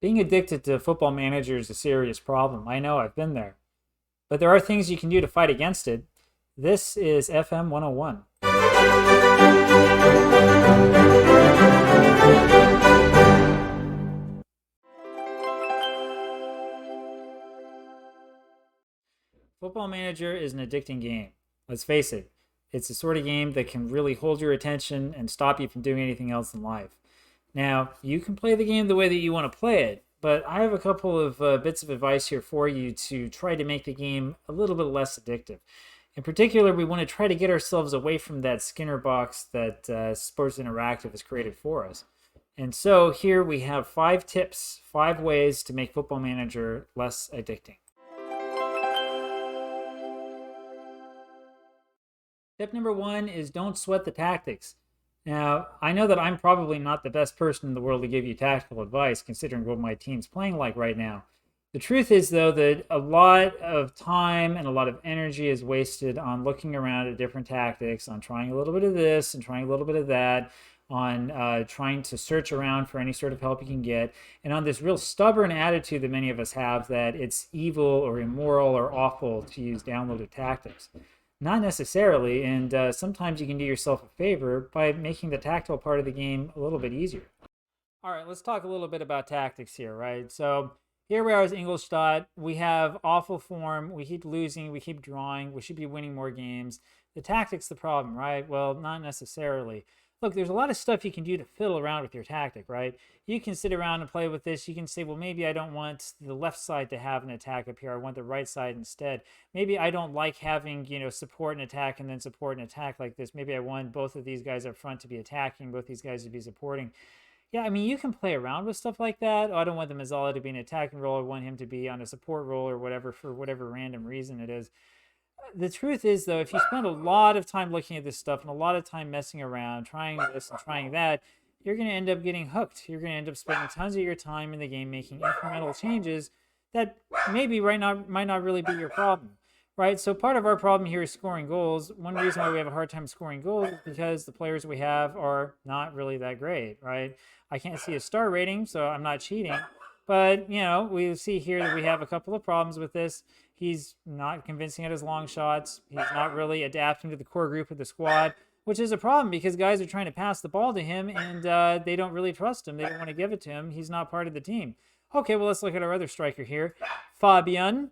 Being addicted to Football Manager is a serious problem. I know, I've been there. But there are things you can do to fight against it. This is FM 101. Football Manager is an addicting game. Let's face it, it's the sort of game that can really hold your attention and stop you from doing anything else in life. Now, you can play the game the way that you want to play it, but I have a couple of bits of advice here for you to try to make the game a little bit less addictive. In particular, we want to try to get ourselves away from that Skinner box that Sports Interactive has created for us. And so here we have 5 tips, 5 ways to make Football Manager less addicting. Tip number 1 is don't sweat the tactics. Now, I know that I'm probably not the best person in the world to give you tactical advice, considering what my team's playing like right now. The truth is, though, that a lot of time and a lot of energy is wasted on looking around at different tactics, on trying a little bit of this and trying a little bit of that, on trying to search around for any sort of help you can get, and on this real stubborn attitude that many of us have that it's evil or immoral or awful to use downloaded tactics. Not necessarily, and sometimes you can do yourself a favor by making the tactical part of the game a little bit easier. All right, let's talk a little bit about tactics here, right? So here we are as Ingolstadt. We have awful form. We keep losing. We keep drawing. We should be winning more games. The tactic's the problem, right? Well, not necessarily. Look, there's a lot of stuff you can do to fiddle around with your tactic, right? You can sit around and play with this. You can say, well, maybe I don't want the left side to have an attack up here. I want the right side instead. Maybe I don't like having, support and attack and then support and attack like this. Maybe I want both of these guys up front to be attacking, both these guys to be supporting. Yeah, I mean, you can play around with stuff like that. Oh, I don't want the Mazzala to be an attacking role. I want him to be on a support role or whatever for whatever random reason it is. The truth is, though, if you spend a lot of time looking at this stuff and a lot of time messing around, trying this and trying that, you're going to end up getting hooked. You're going to end up spending tons of your time in the game making incremental changes that maybe might not really be your problem, right? So part of our problem here is scoring goals. One reason why we have a hard time scoring goals is because the players we have are not really that great, right? I can't see a star rating, so I'm not cheating. But, we see here that we have a couple of problems with this. He's not convincing at his long shots. He's not really adapting to the core group of the squad, which is a problem because guys are trying to pass the ball to him and they don't really trust him. They don't want to give it to him. He's not part of the team. Okay, well, let's look at our other striker here. Fabian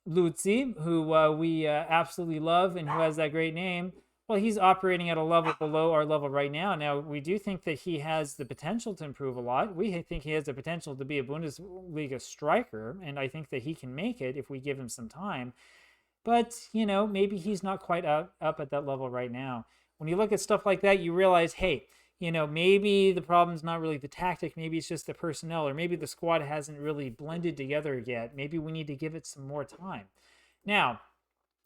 Luzzi, who we absolutely love and who has that great name. Well, he's operating at a level below our level right now. Now, we do think that he has the potential to improve a lot. We think he has the potential to be a Bundesliga striker, and I think that he can make it if we give him some time. But, maybe he's not quite up at that level right now. When you look at stuff like that, you realize, hey, maybe the problem's not really the tactic. Maybe it's just the personnel, or maybe the squad hasn't really blended together yet. Maybe we need to give it some more time. Now,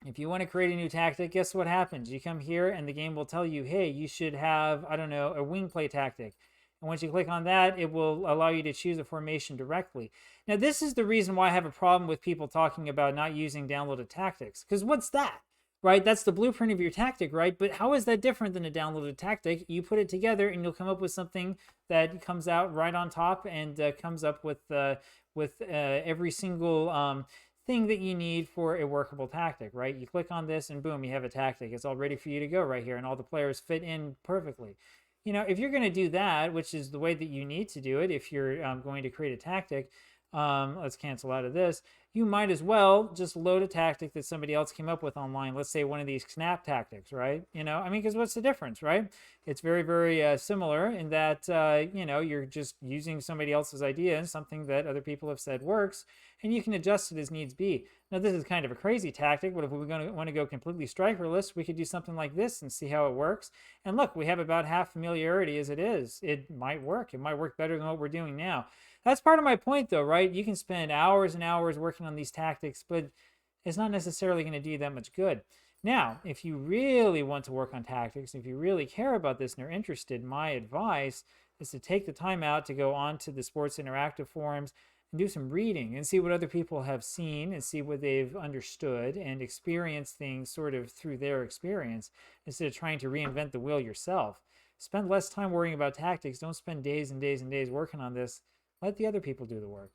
if you want to create a new tactic, guess what happens? You come here and the game will tell you, hey, you should have, a wing play tactic. And once you click on that, it will allow you to choose a formation directly. Now, this is the reason why I have a problem with people talking about not using downloaded tactics. Because what's that? Right? That's the blueprint of your tactic, right? But how is that different than a downloaded tactic? You put it together and you'll come up with something that comes out right on top and comes up with every single thing that you need for a workable tactic, right? You click on this and boom, you have a tactic. It's all ready for you to go right here and all the players fit in perfectly. If you're going to do that, which is the way that you need to do it, if you're going to create a tactic, let's cancel out of this. You might as well just load a tactic that somebody else came up with online. Let's say one of these snap tactics, right? Because what's the difference, right? It's very, very similar in that, you're just using somebody else's idea and something that other people have said works, and you can adjust it as needs be. Now, this is kind of a crazy tactic, but if we want to go completely strikerless, we could do something like this and see how it works. And look, we have about half familiarity as it is. It might work. It might work better than what we're doing now. That's part of my point, though, right? You can spend hours and hours working on these tactics, but it's not necessarily going to do you that much good. Now, if you really want to work on tactics, if you really care about this and are interested, my advice is to take the time out to go onto the Sports Interactive forums and do some reading and see what other people have seen and see what they've understood and experience things sort of through their experience instead of trying to reinvent the wheel yourself. Spend less time worrying about tactics. Don't spend days and days and days working on this. Let the other people do the work.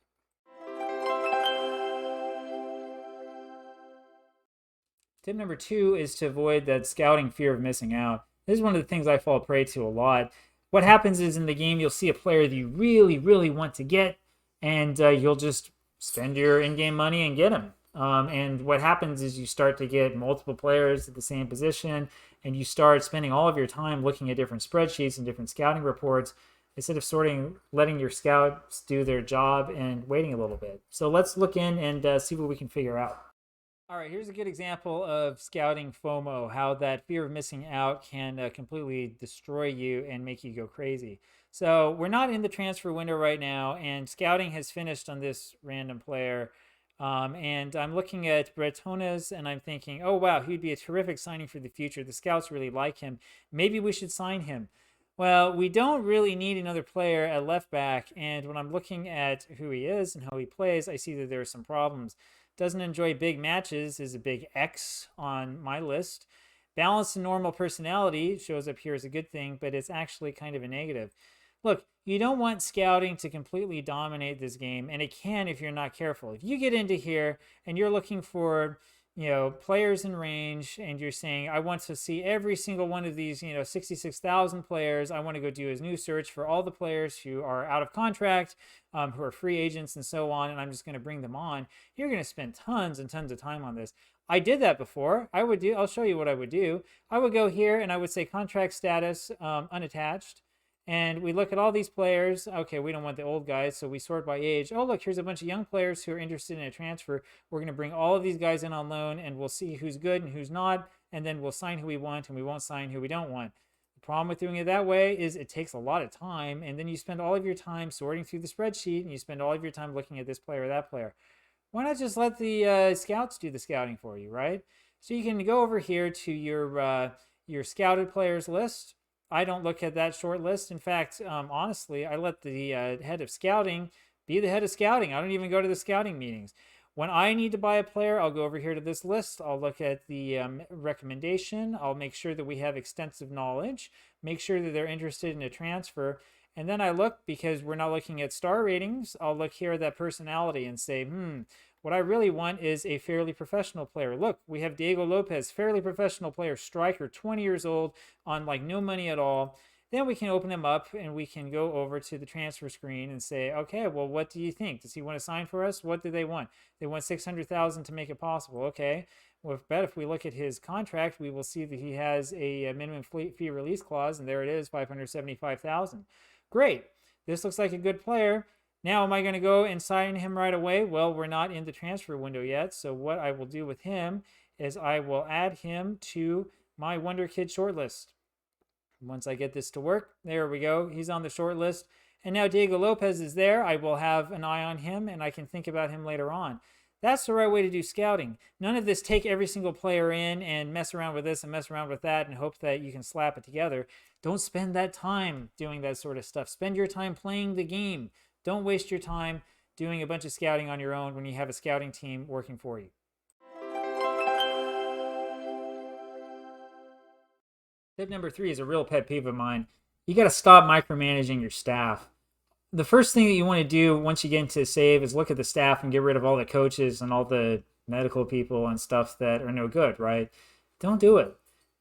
Tip number 2 is to avoid that scouting fear of missing out. This is one of the things I fall prey to a lot. What happens is in the game, you'll see a player that you really, really want to get, and you'll just spend your in-game money and get him. And what happens is you start to get multiple players at the same position, and you start spending all of your time looking at different spreadsheets and different scouting reports instead of letting your scouts do their job and waiting a little bit. So let's look in and see what we can figure out. All right, here's a good example of scouting FOMO, how that fear of missing out can completely destroy you and make you go crazy. So we're not in the transfer window right now, and scouting has finished on this random player. And I'm looking at Bretones, and I'm thinking, oh, wow, he'd be a terrific signing for the future. The scouts really like him. Maybe we should sign him. Well, we don't really need another player at left back, and when I'm looking at who he is and how he plays, I see that there are some problems. Doesn't enjoy big matches is a big X on my list. Balanced and normal personality shows up here as a good thing, but it's actually kind of a negative. Look, you don't want scouting to completely dominate this game, and it can if you're not careful. If you get into here and you're looking for, players in range, and you're saying, I want to see every single one of these, 66,000 players. I want to go do a new search for all the players who are out of contract, who are free agents and so on, and I'm just going to bring them on. You're going to spend tons and tons of time on this. I did that before. I'll show you what I would do. I would go here and I would say contract status unattached. And we look at all these players. Okay, we don't want the old guys, so we sort by age. Oh, look, here's a bunch of young players who are interested in a transfer. We're going to bring all of these guys in on loan, and we'll see who's good and who's not, and then we'll sign who we want, and we won't sign who we don't want. The problem with doing it that way is it takes a lot of time, and then you spend all of your time sorting through the spreadsheet, and you spend all of your time looking at this player or that player. Why not just let the scouts do the scouting for you, right? So you can go over here to your scouted players list. I don't look at that short list. In fact, honestly, I let the head of scouting be the head of scouting. I don't even go to the scouting meetings. When I need to buy a player, I'll go over here to this list. I'll look at the recommendation. I'll make sure that we have extensive knowledge, make sure that they're interested in a transfer. And then I look, because we're not looking at star ratings, I'll look here at that personality and say, what I really want is a fairly professional player. Look, we have Diego Lopez, fairly professional player, striker, 20 years old, on like no money at all. Then we can open him up and we can go over to the transfer screen and say, okay, well, what do you think? Does he want to sign for us? What do they want? They want $600,000 to make it possible. Okay. Well, if we look at his contract, we will see that he has a minimum fee release clause, and there it is, $575,000. Great. This looks like a good player. Now, am I going to go and sign him right away? Well, we're not in the transfer window yet. So what I will do with him is I will add him to my Wonder Kid shortlist. Once I get this to work, there we go. He's on the shortlist. And now Diego Lopez is there. I will have an eye on him, and I can think about him later on. That's the right way to do scouting. None of this take every single player in and mess around with this and mess around with that and hope that you can slap it together. Don't spend that time doing that sort of stuff. Spend your time playing the game. Don't waste your time doing a bunch of scouting on your own when you have a scouting team working for you. Tip number 3 is a real pet peeve of mine. You got to stop micromanaging your staff. The first thing that you want to do once you get into save is look at the staff and get rid of all the coaches and all the medical people and stuff that are no good, right? Don't do it.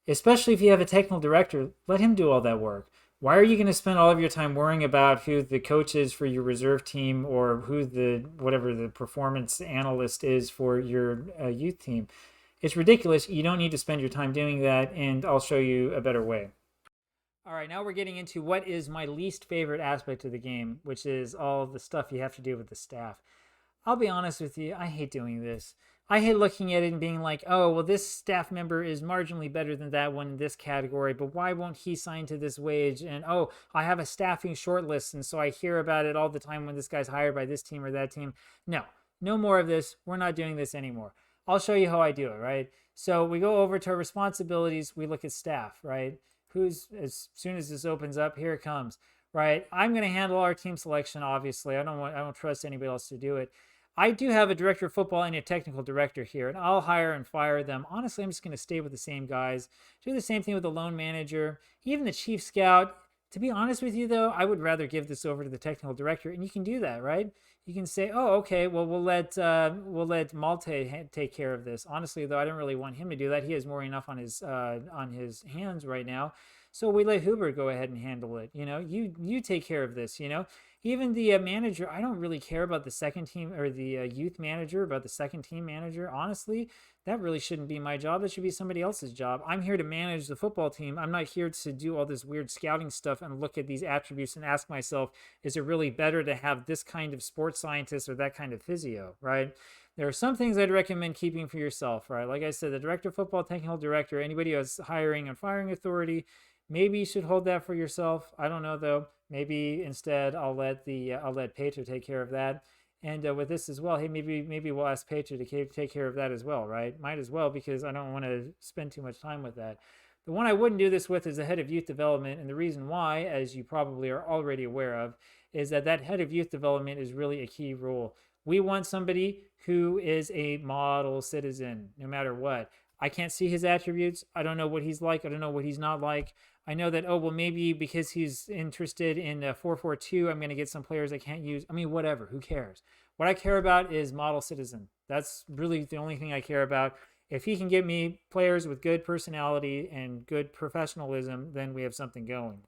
Especially if you have a technical director, let him do all that work. Why are you going to spend all of your time worrying about who the coach is for your reserve team or who whatever the performance analyst is for your youth team? It's ridiculous. You don't need to spend your time doing that, and I'll show you a better way. All right, now we're getting into what is my least favorite aspect of the game, which is all the stuff you have to do with the staff. I'll be honest with you, I hate doing this. I hate looking at it and being like, oh, well, this staff member is marginally better than that one in this category, but why won't he sign to this wage? And, oh, I have a staffing shortlist, and so I hear about it all the time when this guy's hired by this team or that team. No more of this. We're not doing this anymore. I'll show you how I do it, right? So we go over to our responsibilities. We look at staff, right? As soon as this opens up, here it comes, right? I'm going to handle our team selection, obviously. I don't trust anybody else to do it. I do have a director of football and a technical director here, and I'll hire and fire them. Honestly, I'm just going to stay with the same guys, do the same thing with the loan manager, even the chief scout. To be honest with you, though, I would rather give this over to the technical director, and you can do that, right? You can say, "Oh, okay, well, we'll let Malte take care of this." Honestly, though, I don't really want him to do that. He has more enough on his hands right now, so we let Hubert go ahead and handle it. You take care of this. Even the manager, I don't really care about the second team or the youth manager, about the second team manager. Honestly, that really shouldn't be my job. That should be somebody else's job. I'm here to manage the football team. I'm not here to do all this weird scouting stuff and look at these attributes and ask myself, is it really better to have this kind of sports scientist or that kind of physio, right? There are some things I'd recommend keeping for yourself, right? Like I said, the director of football, technical director, anybody who has hiring and firing authority, maybe you should hold that for yourself. I don't know, though. Maybe instead I'll let Peter take care of that. And with this as well, hey, maybe we'll ask Peter to take care of that as well, right? Might as well, because I don't want to spend too much time with that. The one I wouldn't do this with is the head of youth development, and the reason why, as you probably are already aware of, is that head of youth development is really a key role. We want somebody who is a model citizen, no matter what. I can't see his attributes. I don't know what he's like. I don't know what he's not like. I know that, oh, well, maybe because he's interested in 4-4-2, I'm going to get some players I can't use. I mean, whatever. Who cares? What I care about is model citizen. That's really the only thing I care about. If he can get me players with good personality and good professionalism, then we have something going.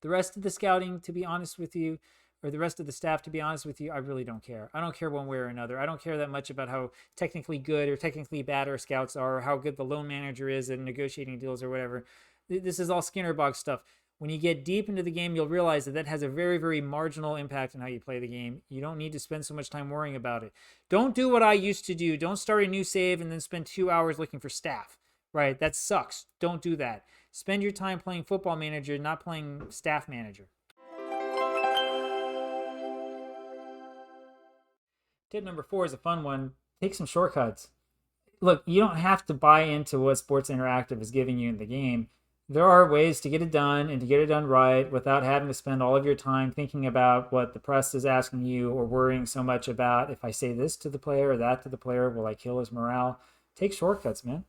The rest of the scouting, to be honest with you, or the rest of the staff, to be honest with you, I really don't care. I don't care one way or another. I don't care that much about how technically good or technically bad our scouts are, or how good the loan manager is at negotiating deals or whatever. This is all Skinner box stuff. When you get deep into the game, you'll realize that has a very, very marginal impact on how you play the game. You don't need to spend so much time worrying about it. Don't do what I used to do. Don't start a new save and then spend 2 hours looking for staff, right? That sucks. Don't do that. Spend your time playing football manager, not playing staff manager. Tip number 4 is a fun one. Take some shortcuts. Look, you don't have to buy into what Sports Interactive is giving you in the game. There are ways to get it done and to get it done right without having to spend all of your time thinking about what the press is asking you or worrying so much about, if I say this to the player or that to the player, will I kill his morale? Take shortcuts, man.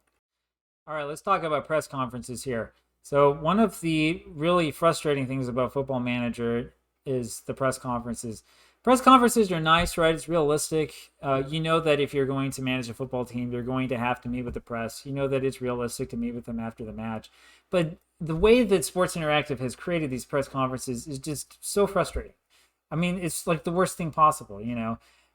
All right, let's talk about press conferences here. So one of the really frustrating things about Football Manager is the press conferences. Press conferences are nice, right? It's realistic. You know that if you're going to manage a football team, you're going to have to meet with the press. You know that it's realistic to meet with them after the match. But the way that Sports Interactive has created these press conferences is just so frustrating. I mean, it's like the worst thing possible,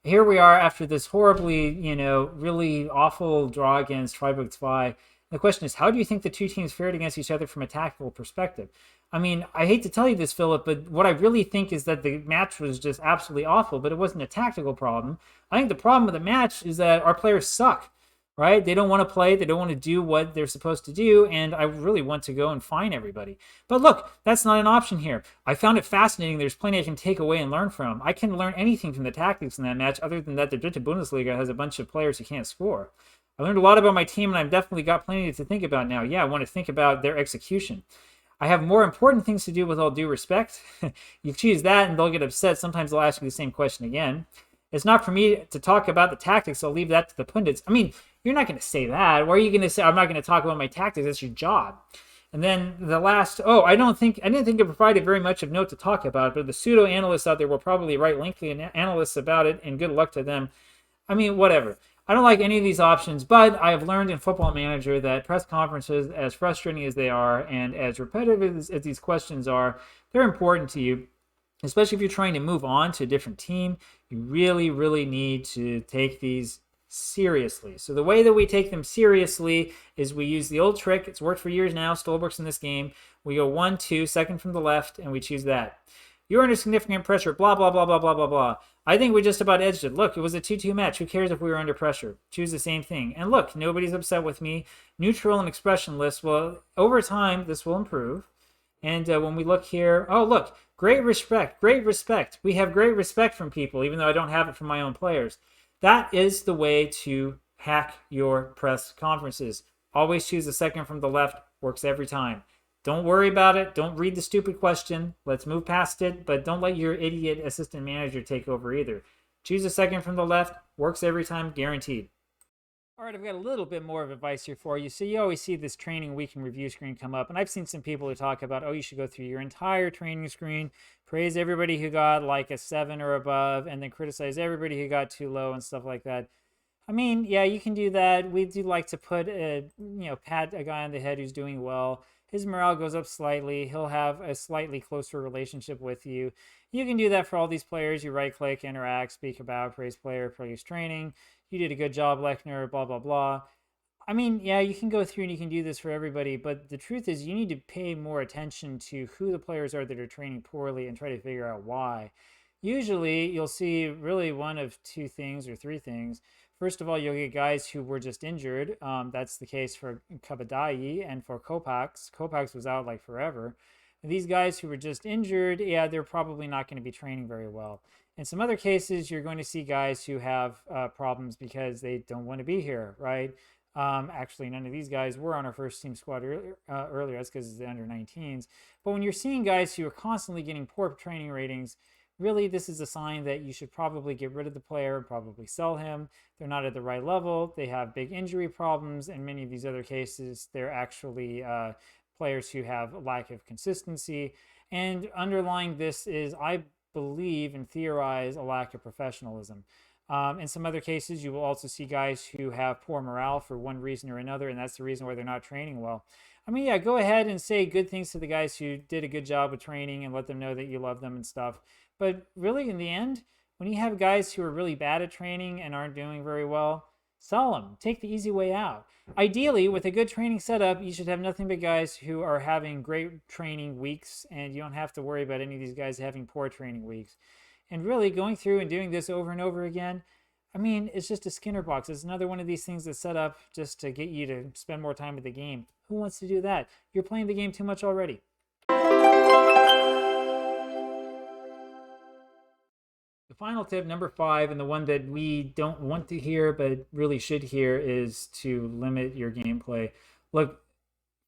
Here we are after this horribly, really awful draw against Freiburg 2. The question is, how do you think the two teams fared against each other from a tactical perspective? I mean, I hate to tell you this, Philip, but what I really think is that the match was just absolutely awful, but it wasn't a tactical problem. I think the problem with the match is that our players suck, right? They don't want to play. They don't want to do what they're supposed to do, and I really want to go and fine everybody. But look, that's not an option here. I found it fascinating. There's plenty I can take away and learn from. I can learn anything from the tactics in that match other than that the Dritte Bundesliga has a bunch of players who can't score. I learned a lot about my team, and I've definitely got plenty to think about now. Yeah, I want to think about their execution. I have more important things to do, with all due respect. You choose that and they'll get upset. Sometimes they'll ask you the same question again. It's not for me to talk about the tactics. I'll leave that to the pundits. I mean, you're not going to say that. Why are you going to say, I'm not going to talk about my tactics? That's your job. And then the last, I didn't think it provided very much of note to talk about, but the pseudo-analysts out there will probably write lengthy analysts about it, and good luck to them. I mean, whatever. I don't like any of these options, but I have learned in Football Manager that press conferences, as frustrating as they are and as repetitive as these questions are, they're important to you, especially if you're trying to move on to a different team. You really, really need to take these seriously. So the way that we take them seriously is we use the old trick. It's worked for years now. Stolberg's in this game. We go 1-2, second from the left, and we choose that. You're under significant pressure, blah, blah, blah, blah, blah, blah, blah. I think we just about edged it. Look, it was a 2-2 match. Who cares if we were under pressure? Choose the same thing. And look, nobody's upset with me. Neutral and expressionless. Well, over time, this will improve. And when we look here, oh, look, great respect, great respect. We have great respect from people, even though I don't have it from my own players. That is the way to hack your press conferences. Always choose the second from the left. Works every time. Don't worry about it. Don't read the stupid question. Let's move past it, but don't let your idiot assistant manager take over either. Choose a second from the left. Works every time, guaranteed. All right, I've got a little bit more of advice here for you. So you always see this training week in review screen come up, and I've seen some people who talk about, oh, you should go through your entire training screen, praise everybody who got like a 7 or above, and then criticize everybody who got too low and stuff like that. I mean, yeah, you can do that. We do like to put pat a guy on the head who's doing well. His morale goes up slightly. He'll have a slightly closer relationship with you. You can do that for all these players. You right click, interact, speak about, praise player, praise training. You did a good job, Lechner, blah, blah, blah. I mean, yeah, you can go through and you can do this for everybody, but the truth is you need to pay more attention to who the players are that are training poorly and try to figure out why. Usually, you'll see really one of two things or three things. First of all, you'll get guys who were just injured. That's the case for Kabadai and for Kopax. Kopax was out like forever. These guys who were just injured, yeah, they're probably not going to be training very well. In some other cases, you're going to see guys who have problems because they don't want to be here, right? Actually, none of these guys were on our first team squad earlier. That's because it's the under 19s. But when you're seeing guys who are constantly getting poor training ratings, really, this is a sign that you should probably get rid of the player and probably sell him. They're not at the right level. They have big injury problems. In many of these other cases, they're actually players who have a lack of consistency. And underlying this is, I believe and theorize, a lack of professionalism. In some other cases, you will also see guys who have poor morale for one reason or another, and that's the reason why they're not training well. I mean, yeah, go ahead and say good things to the guys who did a good job with training and let them know that you love them and stuff. But really, in the end, when you have guys who are really bad at training and aren't doing very well, sell them. Take the easy way out. Ideally, with a good training setup, you should have nothing but guys who are having great training weeks, and you don't have to worry about any of these guys having poor training weeks. And really, going through and doing this over and over again, I mean, it's just a Skinner box. It's another one of these things that's set up just to get you to spend more time with the game. Who wants to do that? You're playing the game too much already. The final tip, number 5, and the one that we don't want to hear but really should hear, is to limit your gameplay. Look,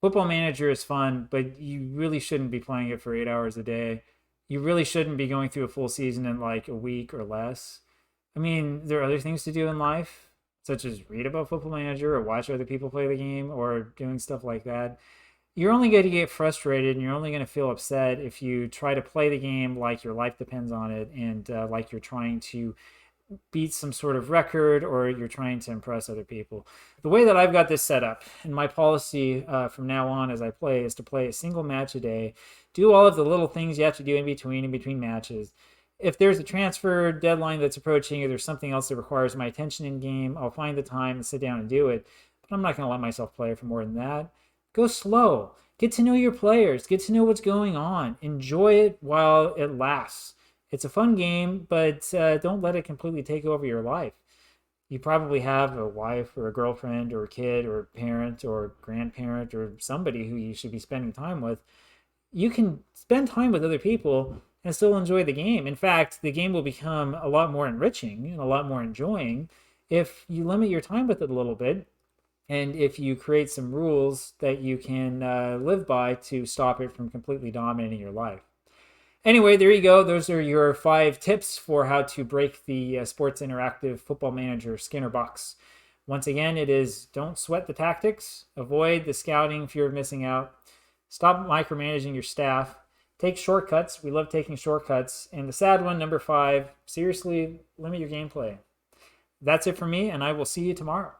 Football Manager is fun, but you really shouldn't be playing it for 8 hours a day. You really shouldn't be going through a full season in like a week or less. I mean, there are other things to do in life, such as read about Football Manager or watch other people play the game or doing stuff like that. You're only going to get frustrated and you're only going to feel upset if you try to play the game like your life depends on it and like you're trying to beat some sort of record or you're trying to impress other people. The way that I've got this set up and my policy from now on as I play is to play a single match a day, do all of the little things you have to do in between matches. If there's a transfer deadline that's approaching or there's something else that requires my attention in game, I'll find the time and sit down and do it. But I'm not going to let myself play for more than that. Go slow. Get to know your players. Get to know what's going on. Enjoy it while it lasts. It's a fun game, but don't let it completely take over your life. You probably have a wife or a girlfriend or a kid or a parent or grandparent or somebody who you should be spending time with. You can spend time with other people and still enjoy the game. In fact, the game will become a lot more enriching and a lot more enjoying if you limit your time with it a little bit. And if you create some rules that you can live by to stop it from completely dominating your life. Anyway, there you go. Those are your 5 tips for how to break the Sports Interactive Football Manager Skinner box. Once again, it is don't sweat the tactics, avoid the scouting fear of missing out, stop micromanaging your staff, take shortcuts. We love taking shortcuts. And the sad one, number 5, seriously, limit your gameplay. That's it for me, and I will see you tomorrow.